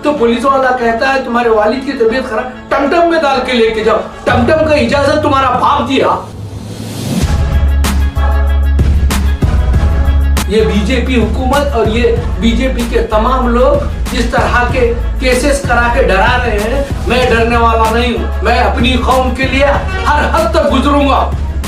तो पुलिस वाला कहता है तुम्हारे वालिद की तबीयत खराब, टमटम में डाल के लेके जाओ। टमटम का इजाजत तुम्हारा बाप दिया। ये बीजेपी हुकूमत और ये बीजेपी के तमाम लोग जिस तरह के केसेस करा के डरा रहे हैं, मैं डरने वाला नहीं हूँ। मैं अपनी कौम के लिए हर हद तक गुजरूंगा,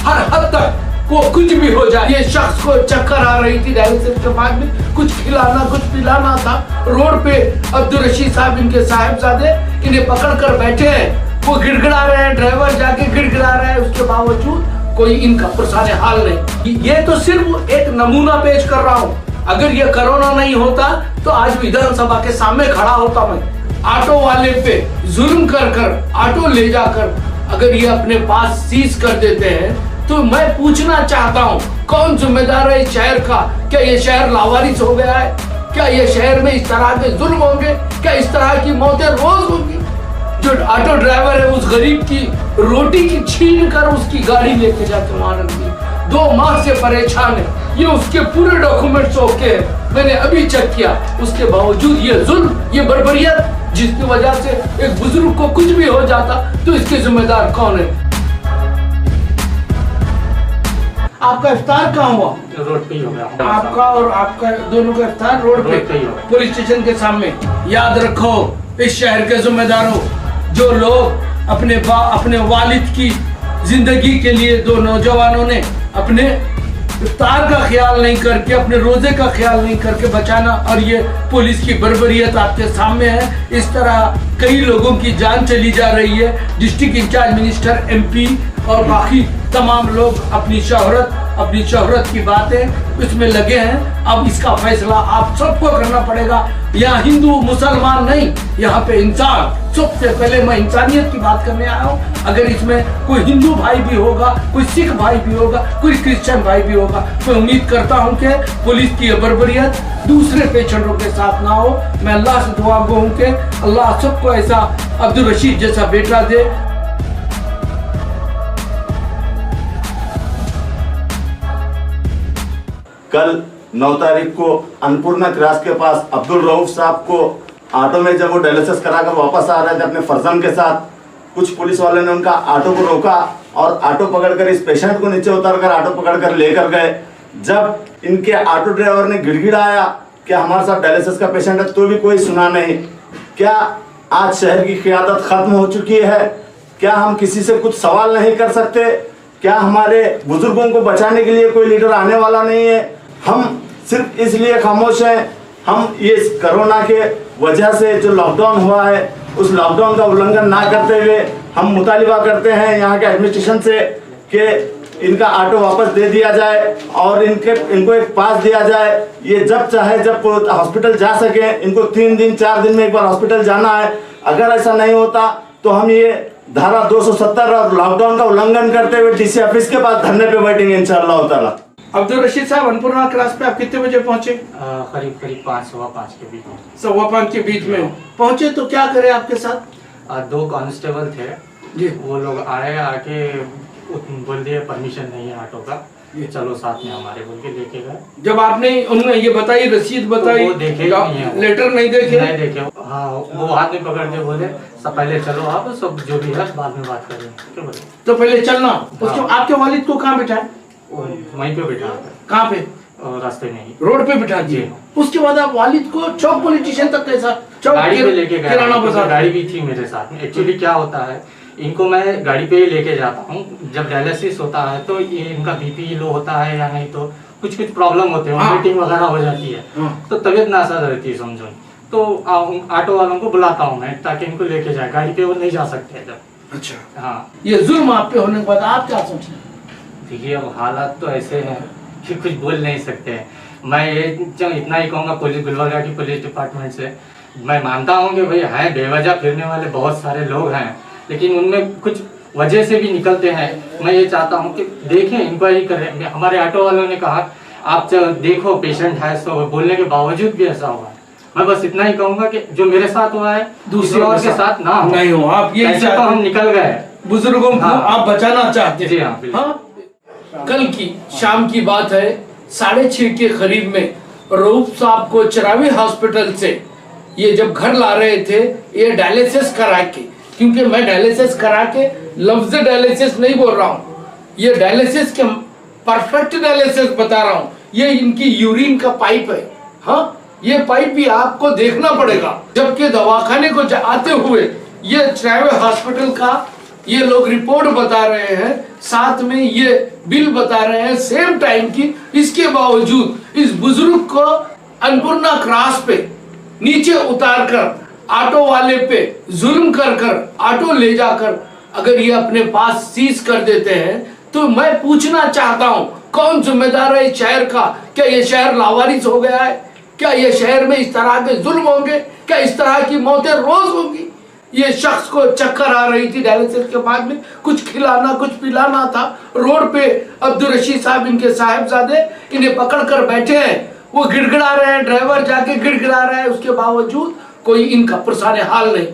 हर हद तक, को कुछ भी हो जाए। ये शख्स को चक्कर आ रही थी डायलिसिस के बाद में, कुछ खिलाना कुछ पिलाना था। रोड पे अब्दुल रशीद साहब इनके साहिबजादे इन्हें पकड़ कर बैठे हैं, वो गिड़गिड़ा रहे हैं, ड्राइवर जाके गिड़गिड़ा रहा है, उसके बावजूद कोई इनका पुरसाने हाल नहीं। ये तो सिर्फ एक नमूना पेश कर रहा हूँ। अगर ये कोरोना नहीं होता तो आज विधानसभा के सामने खड़ा होता मैं। ऑटो वाले पे जुल्म कर कर ऑटो ले जाकर अगर ये अपने पास सीज कर देते हैं तो मैं पूछना चाहता हूँ कौन जिम्मेदार है इस शहर का? क्या ये शहर लावारिस हो गया है? क्या ये शहर में इस तरह के जुल्म होंगे? क्या इस तरह की मौतें रोज होंगी? जो ऑटो ड्राइवर है उस गरीब की रोटी की छीन कर उसकी गाड़ी लेके जाके वहां रख दी। 2 माह से परेशान है, ये उसके पूरे डॉक्यूमेंट्स ओके है, मैंने अभी चेक किया। उसके बावजूद ये जुल्म, ये बर्बरियत, जिसकी वजह से एक बुजुर्ग को कुछ भी हो जाता तो इसके जिम्मेदार कौन है? आपका इफ्तार कहाँ हुआ? रोड पे ही हो गया। आपका और आपका दोनों का इफ्तार रोड पे पुलिस स्टेशन के सामने। याद रखो इस शहर के जिम्मेदारों, जो लोग अपने वालिद की जिंदगी के लिए, 2 नौजवानों ने अपने इफ्तार का ख्याल नहीं करके, अपने रोजे का ख्याल नहीं करके बचाना, और ये पुलिस की बर्बरियत आपके सामने है। इस तरह कई लोगों की जान चली जा रही है। डिस्ट्रिक्ट इंचार्ज मिनिस्टर, MP और बाकी तमाम लोग अपनी शोहरत की बातें इसमें लगे हैं। अब इसका फैसला आप सबको करना पड़ेगा। यहाँ हिंदू मुसलमान नहीं, यहाँ पे इंसान। सबसे पहले मैं इंसानियत की बात करने आया हूँ। अगर इसमें कोई हिंदू भाई भी होगा, कोई सिख भाई भी होगा, कोई क्रिश्चियन भाई भी होगा, मैं उम्मीद करता हूँ कि पुलिस की बर्बरियत दूसरे पेशेंटों के साथ ना हो। मैं अल्लाह से दुआ गो हूँ कि अल्लाह सबको ऐसा अब्दुल रशीद जैसा बेटा दे। कल 9 तारीख को अन्नपूर्णा क्रॉस के पास अब्दुल रऊफ साहब को ऑटो में जब वो डायलिसिस कराकर वापस आ रहे थे अपने फर्जंद के साथ, कुछ पुलिस वाले ने उनका ऑटो को रोका और ऑटो पकड़कर इस पेशेंट को नीचे उतारकर ऑटो पकड़कर लेकर गए। जब इनके ऑटो ड्राइवर ने गिड़गिड़ाया कि हमारे साथ डायलिसिस का पेशेंट है, तो भी कोई सुना नहीं। क्या आज शहर की क़यादत खत्म हो चुकी है? क्या हम किसी से कुछ सवाल नहीं कर सकते? क्या हमारे बुजुर्गों को बचाने के लिए कोई लीडर आने वाला नहीं है? हम सिर्फ इसलिए खामोश हैं, हम ये कोरोना के वजह से जो लॉकडाउन हुआ है उस लॉकडाउन का उल्लंघन ना करते हुए हम मुतालिबा करते हैं यहाँ के एडमिनिस्ट्रेशन से कि इनका ऑटो वापस दे दिया जाए और इनको एक पास दिया जाए। ये जब चाहे जब हॉस्पिटल जा सके, इनको 3 दिन 4 दिन में एक बार हॉस्पिटल जाना है। अगर ऐसा नहीं होता तो हम ये धारा 270 और लॉकडाउन का उल्लंघन करते हुए DC ऑफिस के पास धरने पे बैठेंगे इंशाअल्लाह ताला। अब्दुल रशीद साहब, अन्नपूर्णा क्रॉस पे आप कितने बजे पहुंचे? करीब 5 सवा 5 के बीच में। 5:15 के बीच में पहुंचे तो क्या करे आपके साथ? 2 कांस्टेबल थे जी। वो लोग आके बोल दिए परमिशन नहीं है ऑटो का, चलो साथ में हमारे, बोल के लेके गए। जब आपने उन्होंने ये बताई, रसीद बताई, तो वो देखे नहीं, लेटर नहीं देखे? नहीं देखे। हाँ, वो हाथ में पकड़ के बोले सब पहले चलो, आप सब जो भी है बाद में बात करेंगे। क्यों बोले? तो पहले चलना। उसके आपके वालिद को कहाँ बिठाए? वहीं पे बैठा। कहाँ पे? रास्ते में ही, रोड पे बिठा दिए। उसके बाद आप वालिद को चौक पुलिस स्टेशन तक कैसा? चौक गाड़ी पे लेके गया, किराना बाजार। गाड़ी भी थी मेरे साथ में। एक्चुअली क्या होता है, इनको मैं गाड़ी पे ही लेके जाता हूँ। जब डायलिसिस होता है तो ये इनका BP लो होता है या नहीं तो कुछ प्रॉब्लम होते हैं, वॉमिटिंग वगैरह हो जाती है, तो तबीयत नासाज रहती है समझो। तो ऑटो वालों को बुलाता हूँ मैं ताकि इनको लेके जाए, गाड़ी पे वो नहीं जा सकते जब। अच्छा। हाँ, ये जुल्म आप पे होने के बाद आप क्या सोचते हैं? देखिए अब हालात तो ऐसे हैं कि कुछ बोल नहीं सकते हैं। मैं ये इतना ही कहूँगा पुलिस, गुलबर्गा की पुलिस डिपार्टमेंट से, मैं मानता हूँ कि भाई हैं बेवजह फिरने वाले बहुत सारे लोग हैं, लेकिन उनमें कुछ वजह से भी निकलते हैं। मैं ये चाहता हूँ कि देखें, इंक्वायरी करें। हमारे ऑटो वालों ने कहा आप देखो पेशेंट है, सो बोलने के बावजूद भी ऐसा हुआ। मैं बस इतना ही कहूँगा कि जो मेरे साथ हुआ है दूसरे और के साथ ना नहीं हो। आप ये तो हम निकल गए, बुजुर्गों को आप बचाना चाहते हैं। हाँ, कल की शाम की बात है, 6:30 के करीब में रऊफ साहब को चरावी हॉस्पिटल से ये जब घर ला रहे थे ये डायलिसिस करा के, क्योंकि मैं डायलिसिस करा के लफ्ज डायलिसिस नहीं बोल रहा हूँ, ये डायलिसिस के परफेक्ट डायलिसिस बता रहा हूँ। ये इनकी यूरिन का पाइप है, हाँ ये पाइप भी आपको देखना पड़ेगा। जबकि दवाखाने को आते हुए ये ट्रैवल हॉस्पिटल का ये लोग रिपोर्ट बता रहे हैं, साथ में ये बिल बता रहे हैं सेम टाइम की। इसके बावजूद इस बुजुर्ग को अन्नपूर्णा क्रॉस पे नीचे उतार कर ऑटो वाले पे जुल्म कर कर ऑटो ले जाकर अगर ये अपने पास सीज कर देते हैं, तो मैं पूछना चाहता हूं कौन जिम्मेदार है इस शहर का? क्या ये शहर लावारिस हो गया है? क्या ये शहर में इस तरह के जुल्म होंगे? क्या इस तरह की मौतें रोज होंगी? ये शख्स को चक्कर आ रही थी डायलिसिस के बाद में, कुछ खिलाना कुछ पिलाना था। रोड पे अब्दुल रशीद साहब इनके साहिबजादे इन्हें पकड़ कर बैठे हैं, वो गिड़गिड़ा रहे हैं, ड्राइवर जाके गिड़गिड़ा रहा है, उसके बावजूद कोई इनका पुरसाने हाल नहीं।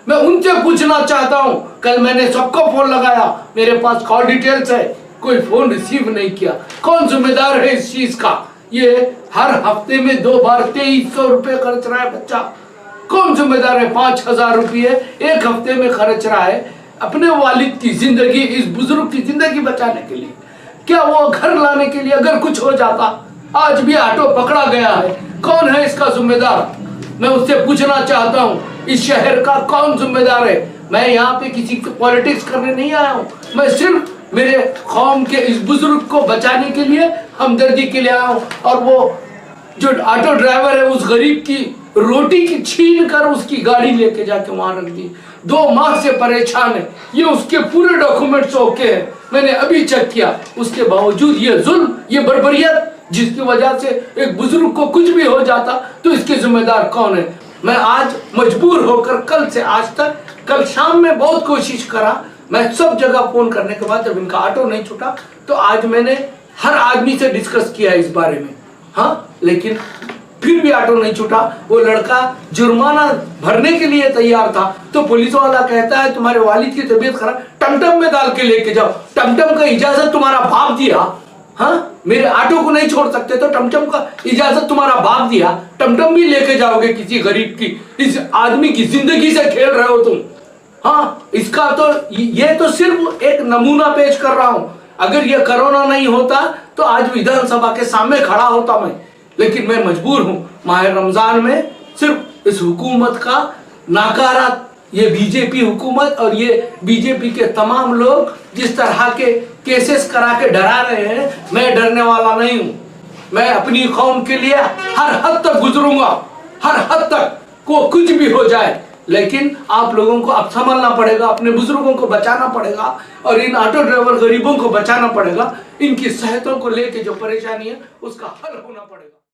मैं उनसे पूछना चाहता हूं, कल मैंने सबको फोन लगाया, मेरे पास कॉल डिटेल्स है, कोई फोन रिसीव नहीं किया। कौन जिम्मेदार है इस चीज का? ये हर हफ्ते में 2 बार 2300 रुपए खर्च रहा है बच्चा। कौन जिम्मेदार है? 5000 रुपये एक हफ्ते में खर्च रहा है अपने वालिद की जिंदगी, इस बुजुर्ग की जिंदगी बचाने के लिए। क्या वो घर लाने के लिए अगर कुछ हो जाता? आज भी ऑटो पकड़ा गया है, कौन है इसका जिम्मेदार? मैं उससे पूछना चाहता हूँ, इस शहर का कौन जिम्मेदार है? मैं यहाँ पे किसी को पॉलिटिक्स करने नहीं आया हूँ, मैं सिर्फ मेरे कौम के इस बुजुर्ग को बचाने के लिए, हमदर्दी के लिए आया हूँ। और वो जो ऑटो ड्राइवर है उस गरीब की रोटी की छीन कर उसकी गाड़ी लेके जाके वहां रख दी। 2 माह से परेशान है, ये उसके पूरे डॉक्यूमेंट्स ओके है, मैंने अभी चेक किया, उसके बावजूद ये जुल्म, ये बर्बरियत, जिसकी वजह से एक बुजुर्ग को कुछ भी हो जाता तो इसके जिम्मेदार कौन है? मैं आज मजबूर होकर कल से आज तक, कल शाम में बहुत कोशिश करा, मैं सब जगह फोन करने के बाद जब इनका ऑटो नहीं छूटा तो आज मैंने हर आदमी से डिस्कस किया इस बारे में, हाँ, लेकिन फिर भी ऑटो नहीं छूटा। वो लड़का जुर्माना भरने के लिए तैयार था तो पुलिस वाला कहता है तुम्हारे वालिद की तबीयत खराब, टमटम में डाल के लेके जाओ। टमटम का इजाजत तुम्हारा बाप दिया, हाँ, मेरे ऑटो को नहीं छोड़ सकते तो टमटम का इजाजत तुम्हारा बाप दिया, टमटम भी लेके जाओगे किसी गरीब की? इस आदमी की जिंदगी से खेल रहे हो तुम। हाँ, इसका तो ये तो सिर्फ एक नमूना पेश कर रहा हूं। अगर ये कोरोना नहीं होता तो आज विधानसभा के सामने खड़ा होता मैं, लेकिन मैं मजबूर हूं। माह रमजान में सिर्फ इस हुकूमत का नाकारा, ये बीजेपी हुकूमत और ये बीजेपी के तमाम लोग जिस तरह के केसेस करा के डरा रहे हैं, मैं डरने वाला नहीं हूं। मैं अपनी कौम के लिए हर हद तक गुजरूंगा, हर हद तक, को कुछ भी हो जाए। लेकिन आप लोगों को अब संभलना पड़ेगा, अपने बुजुर्गों को बचाना पड़ेगा और इन ऑटो ड्राइवर गरीबों को बचाना पड़ेगा। इनकी सेहतों को लेके जो परेशानी है उसका हल होना पड़ेगा।